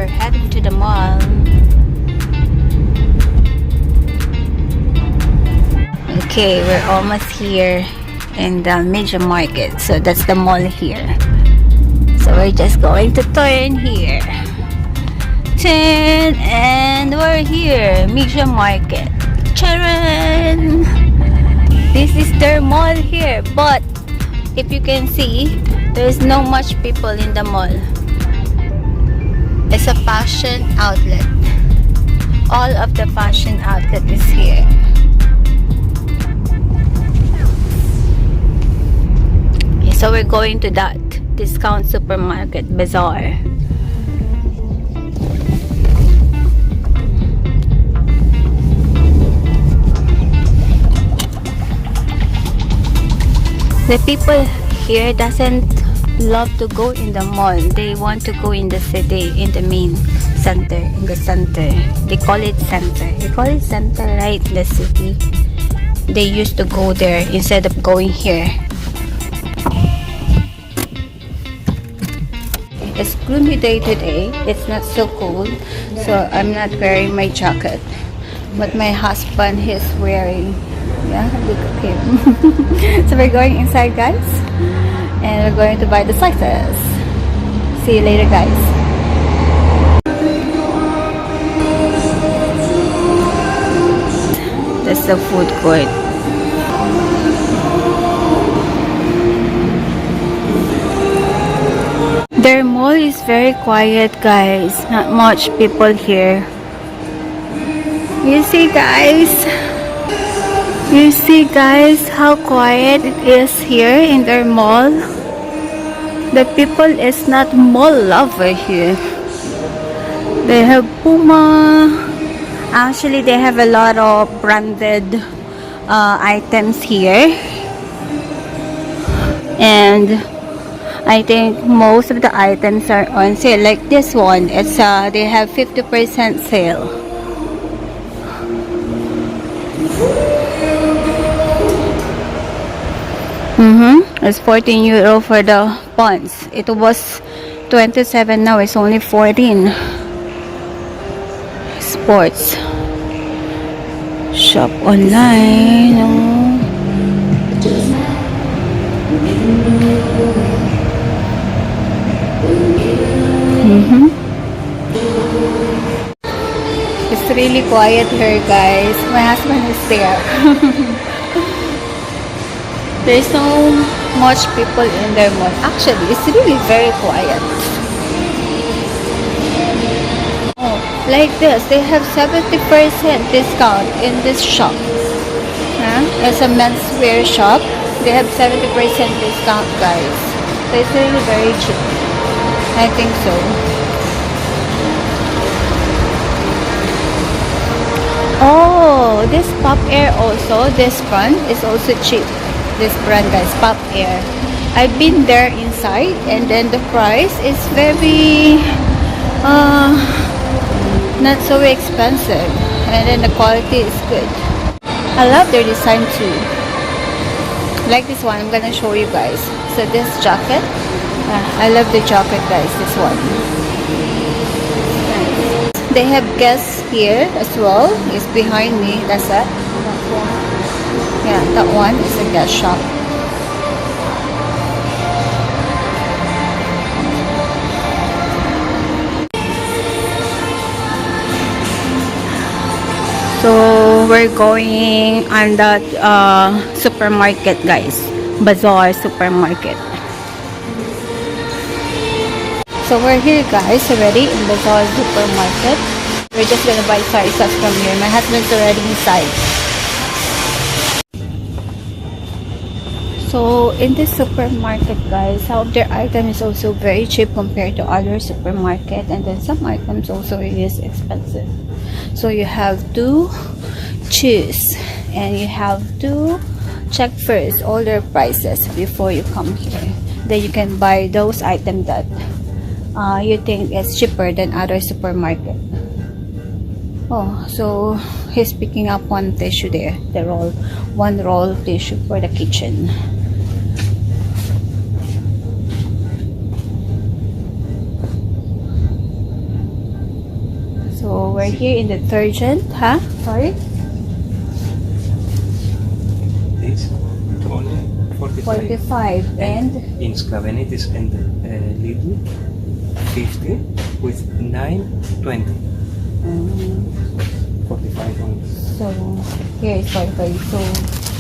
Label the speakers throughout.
Speaker 1: we're heading to the mall. Okay, we're almost here in the major market. So that's the mall here. So we're just going to turn here. Turn, and we're here, major market. Charan! This is their mall here, but if you can see, there's no much people in the mall. It's a fashion outlet. All of the fashion outlet is here. Okay, so we're going to that discount supermarket bazaar. The people here doesn't love to go in the mall. They want to go in the city, in the main center, in the center. They call it center. They call it center, right? The city. They used to go there instead of going here. It's gloomy day today. It's not so cold, so I'm not wearing my jacket. But my husband is wearing. Yeah, look at him. So we're going inside, guys, and we're going to buy the slices. See you later, guys. That's the food court. Their mall is very quiet, guys. Not much people here. You see, guys? You see, guys, how quiet it is here in their mall. The people is not mall lover here. They have Puma. Actually, they have a lot of branded items here. And I think most of the items are on sale. Like this one, it's they have 50% sale. It's 14 euro for the pants. It was 27, now it's only 14. Sports. Shop online. It's really quiet here, guys. My husband is there. There's no much people in their mall. Actually, it's really very quiet. Oh, like this, they have 70% discount in this shop. It's a menswear shop. They have 70% discount, guys. So it's really very cheap. I think so. Oh, this Pop Air also, this brand is also cheap. This brand, guys, Pop Air. I've been there inside, and then the price is very not so expensive, and then the quality is good. I love their design too. Like this one, I'm gonna show you guys. So this jacket, I love the jacket, guys. This one. They have guests here as well. It's behind me. That's it. Yeah, that one is a guest shop. So we're going on that supermarket, guys. Bazaar supermarket. So we're here, guys, already in Bazaar supermarket. We're just gonna buy slices from here. My husband's already inside. So in this supermarket, guys, some of their items is also very cheap compared to other supermarket, and then some items also is expensive. So you have to choose, and you have to check first all their prices before you come here. Then you can buy those items that you think is cheaper than other supermarket. Oh, so he's picking up one tissue there, one roll tissue for the kitchen. we're here in the detergent, huh? Sorry?
Speaker 2: This only 45.
Speaker 1: 45 and
Speaker 2: in Sclavenitis and Lidl 50 with 920. 45 only.
Speaker 1: so here is 45. So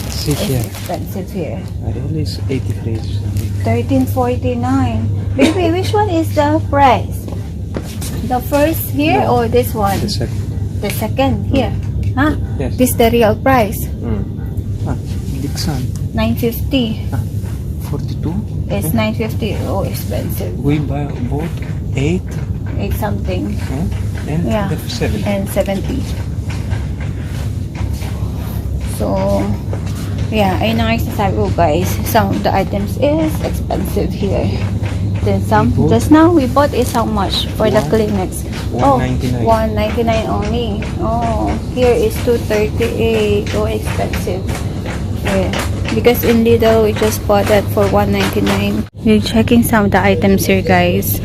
Speaker 2: See
Speaker 1: it's
Speaker 2: here.
Speaker 1: expensive here.
Speaker 2: Ariel is 83 something.
Speaker 1: 13.49. Baby, which one is the price? The first here
Speaker 2: No.
Speaker 1: or this one?
Speaker 2: The second.
Speaker 1: The second here. Huh?
Speaker 2: Yes.
Speaker 1: This the real price.
Speaker 2: Dixon
Speaker 1: 950.
Speaker 2: 42.
Speaker 1: It's 950. Oh, expensive.
Speaker 2: We bought 8
Speaker 1: 8 something.
Speaker 2: and
Speaker 1: Yeah.
Speaker 2: the 7.
Speaker 1: And 70. So, yeah, ayun na nga yung sasabi ko guys. Some of the items is expensive here. Then some,
Speaker 2: We bought-
Speaker 1: just now we bought is how much for the Kleenex? Oh,
Speaker 2: 199.
Speaker 1: 199 only. Oh, here is 238. Oh, expensive. Yeah. Because in Lidl, we just bought that for 199. We're checking some of the items here, guys.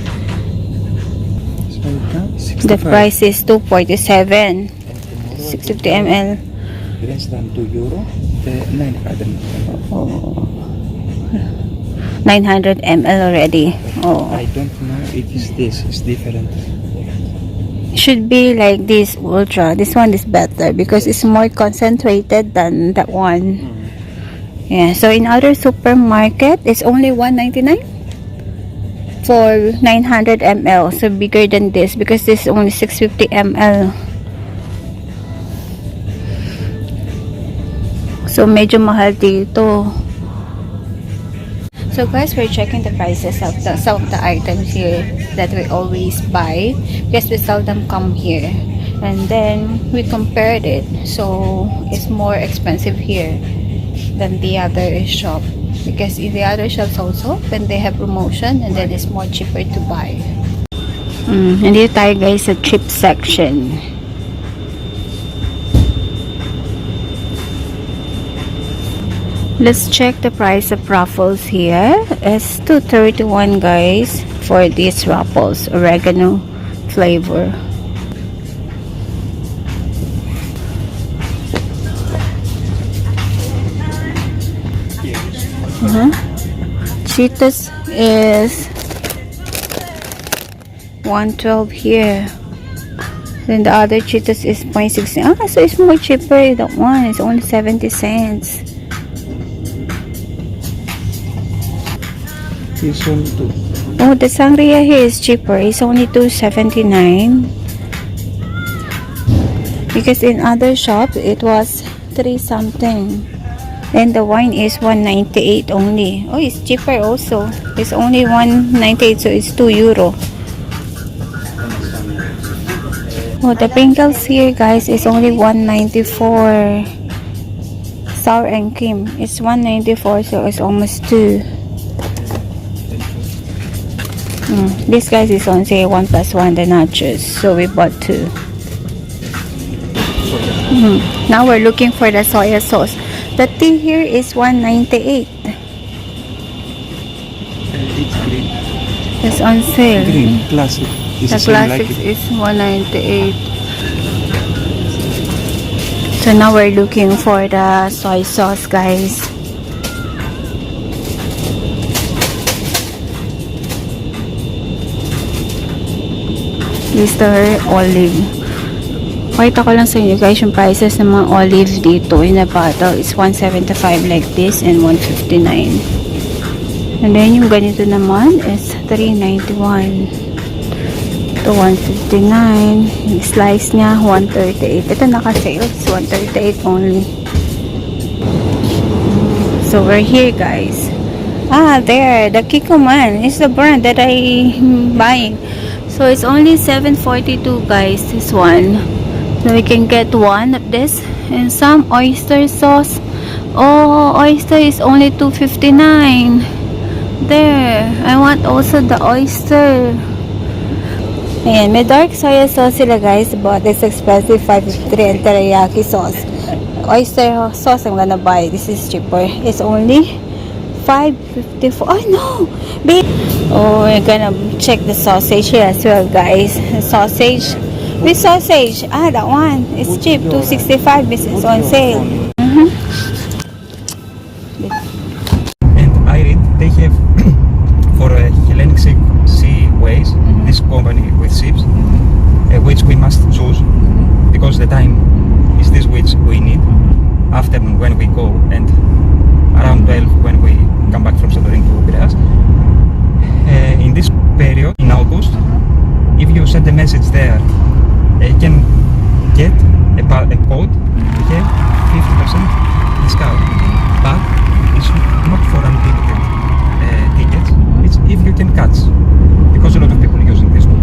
Speaker 1: The price is 247. 650 ml.
Speaker 2: Less than €2. 900.
Speaker 1: Oh. 900 ml already. Oh.
Speaker 2: I don't know if it's this. It's different.
Speaker 1: Should be like this ultra. This one is better because it's more concentrated than that one. Yeah. So in other supermarket, it's only 199 for 900 ml. So bigger than this because this is only 650 ml. So medyo mahal dito. So guys, we're checking the prices of some of the items here that we always buy because we seldom come here, and then we compared it. So it's more expensive here than the other shop because in the other shops also when they have promotion, and then it's more cheaper to buy. And dito tayo guys sa chip section. Let's check the price of Ruffles here. It's $2.31 guys for these Ruffles oregano flavor. Cheetos is $1.12 here. Then the other Cheetos is $0.16. Ah, so it's more cheaper. That one is only 70 cents.
Speaker 2: This one too.
Speaker 1: Oh, the sangria here is cheaper. It's only $2.79. Because in other shops, it was 3 something. And the wine is $1.98 only. Oh, it's cheaper also. It's only $1.98, so it's €2. Oh, the Pringles here, guys, is only $1.94. Sour and cream. It's $1.94, so it's almost 2. This guys is on sale 1+1 the nachos, so we bought 2. Now we're looking for the soya sauce. The tea here is $1.98.
Speaker 2: It's green.
Speaker 1: It's on sale.
Speaker 2: Green classic. It's
Speaker 1: The
Speaker 2: the same
Speaker 1: classics
Speaker 2: like it.
Speaker 1: is $1.98. So now we're looking for the soy sauce, guys. Mr. Olive. Pakita ko lang sa inyo guys yung prices ng mga olive dito in a bottle. It's $1.75 like this and $1.59. And then yung ganito naman is $3.91 to $1.59. Yung slice niya $1.38. Ito naka-sale. It's $1.38 only. So we're here guys. Ah, there. The Kikoman is the brand that I'm buying. So it's only $7.42 guys, this one. So we can get one of this and some oyster sauce. Oh, oyster is only $2.59. There, I want also the oyster. Ayan, may dark soya sauce sila guys, but it's expensive, $5.53, and teriyaki sauce. Oyster sauce I'm gonna buy. This is cheaper. It's only $5.54. Oh no, babe. Oh, we're gonna check the sausage here as well, guys. The sausage With sausage. Ah, that one. It's cheap. 265. This is on sale.
Speaker 2: And I read they have for Hellenic Seaways, this company with ships, which we must choose because the time is this which we need. Afternoon when we go and around 12 when we come back from Santorini to Piraeus. In this period, in August, if you send a message there, you can get a code, okay, 50% discount. But it's not for unlimited tickets. It's if you can catch, because a lot of people using this to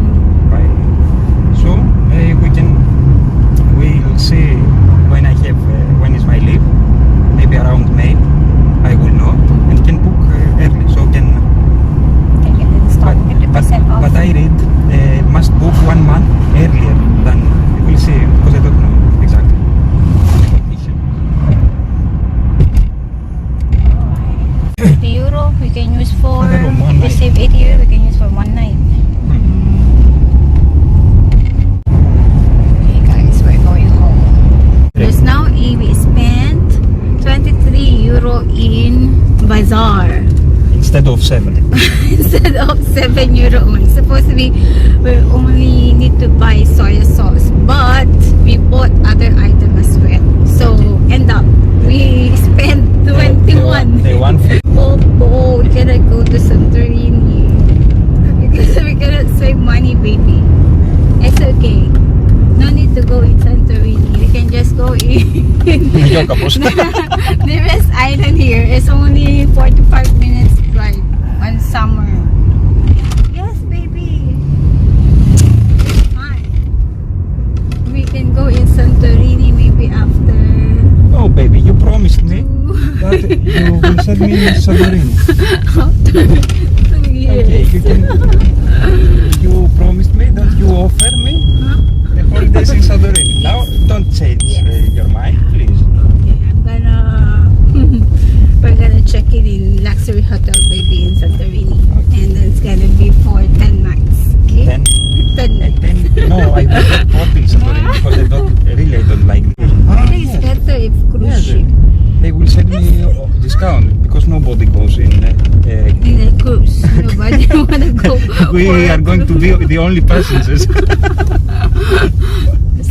Speaker 2: buy. So we'll see when I have when is my leave. Maybe around May, I will know and can book early. So can. But I read must book 1 month earlier than we'll see because I don't know exactly.
Speaker 1: 80 euro we can use for.
Speaker 2: Room, one
Speaker 1: we
Speaker 2: night.
Speaker 1: save 80 euro we can use for 1 night. Okay guys, we're going home. Just now we spent 23 euro in bazaar.
Speaker 2: Instead of 7.
Speaker 1: Instead of 7 euro only. Supposedly we only need to buy soy sauce, but we bought other items as well. So end up we spent 21.
Speaker 2: They want free.
Speaker 1: Oh, we cannot go to Santorini because we cannot save money, baby. It's okay. No need to go in Santorini. We can just go in the rest island here. It's only 45 minutes drive on summer. Yes, baby. It's fine. We can go in Santorini maybe after.
Speaker 2: No, baby, you promised me that you will send me Santorini.
Speaker 1: After 2 years.
Speaker 2: Okay, you promised me that you offer me the holidays in Santorini. Now, don't change your mind, please.
Speaker 1: Okay, we're gonna check it in luxury hotel, baby, in Santorini, and it's gonna be for 10 nights. Okay. 10 nights.
Speaker 2: No, I prefer 40 Santorini because I don't like it.
Speaker 1: Really, it's better if cruise ship.
Speaker 2: They will send me a discount because nobody goes in.
Speaker 1: In a cruise, nobody wanna go.
Speaker 2: We are going to be the only passengers.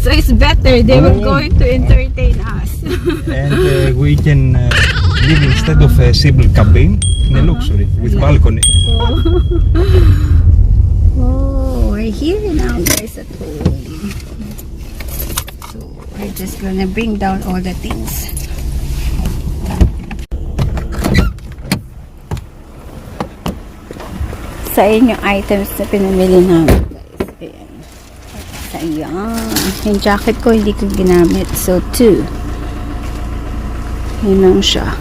Speaker 1: So it's better. They were going to entertain us.
Speaker 2: And we can live instead of a simple cabin in a luxury with balcony.
Speaker 1: Oh, we're here now, guys, at home. So we're just gonna bring down all the things. Sa inyo items na pinamili namin, guys. Ayan. Ayan. Yung jacket ko hindi ko ginamit. So 2. Yun lang siya.